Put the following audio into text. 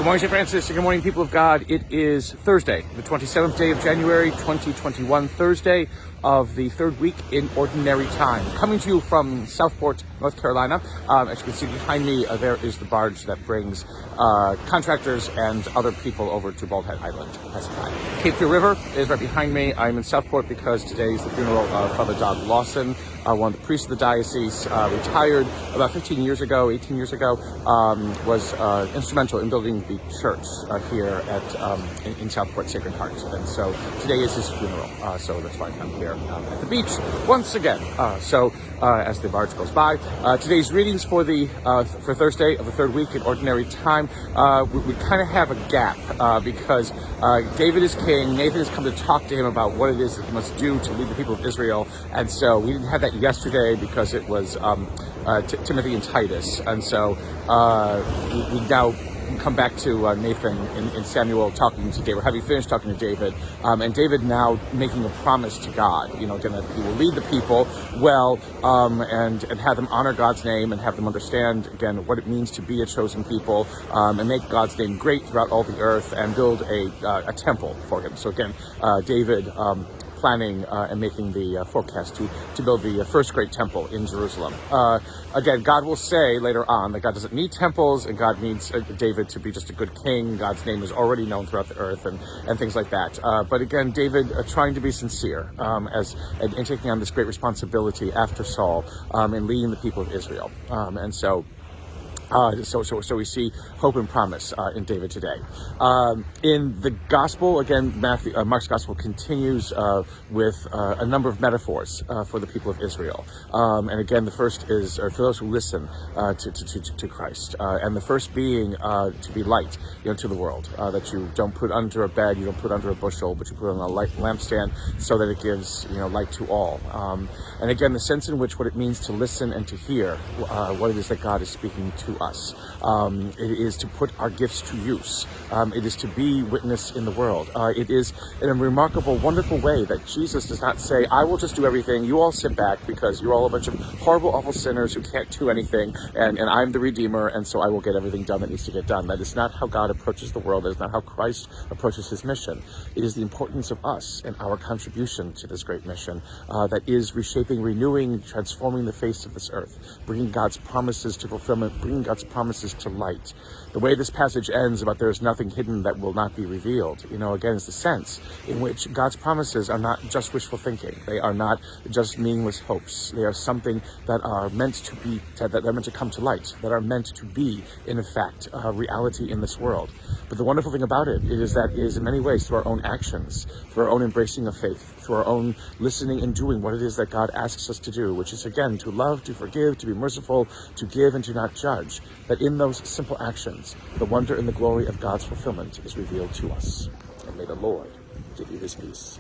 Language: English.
Good morning, St. Francis, and good morning, people of God. It is Thursday, the 27th day of January, 2021, Thursday of the third week in Ordinary Time. Coming to you from Southport, North Carolina. As you can see behind me, there is the barge that brings contractors and other people over to Bald Head Island. Cape Fear River is right behind me. I'm in Southport because today is the funeral of Father Doug Lawson, one of the priests of the diocese, retired about 18 years ago, was instrumental in building the church here at in Southport Sacred Heart. And so today is his funeral, so that's why I'm here at the beach once again. As the barge goes by, today's readings for Thursday of the third week in Ordinary Time, we kind of have a gap because David is king. Nathan has come to talk to him about what it is that he must do to lead the people of Israel, and so we didn't have that yesterday because it was Timothy and Titus, and so we now come back to Nathan and Samuel talking to David, having finished talking to David, and David now making a promise to God, again, that he will lead the people well, and have them honor God's name and have them understand, again, what it means to be a chosen people, and make God's name great throughout all the earth and build a temple for him. So again, David planning and making the forecast to build the first great temple in Jerusalem. Again, God will say later on that God doesn't need temples, and God needs David to be just a good king. God's name is already known throughout the earth, and things like that. But again, David trying to be sincere and taking on this great responsibility after Saul, and leading the people of Israel. So we see hope and promise in David today. In the gospel, again, Mark's gospel continues with a number of metaphors for the people of Israel. And again, the first is for those who listen to Christ. And the first being to be light, to the world. That you don't put under a bed, you don't put under a bushel, but you put on a light lampstand so that it gives light to all. And again, the sense in which what it means to listen and to hear what it is that God is speaking to us. It is to put our gifts to use. It is to be witness in the world. It is in a remarkable, wonderful way that Jesus does not say, I will just do everything, you all sit back because you're all a bunch of horrible, awful sinners who can't do anything, and I'm the Redeemer, and so I will get everything done that needs to get done. That is not how God approaches the world. That is not how Christ approaches his mission. It is the importance of us and our contribution to this great mission that is reshaping, renewing, transforming the face of this earth, bringing God's promises to fulfillment, bringing God's promises to light. The way this passage ends about there is nothing hidden that will not be revealed, again, is the sense in which God's promises are not just wishful thinking. They are not just meaningless hopes. They are something that are meant to be, that are meant to come to light, that are meant to be, in effect, reality in this world. But the wonderful thing about it is that it is in many ways through our own actions, through our own embracing of faith, through our own listening and doing what it is that God asks us to do, which is, again, to love, to forgive, to be merciful, to give, and to not judge. That in those simple actions, the wonder and the glory of God's fulfillment is revealed to us. And may the Lord give you his peace.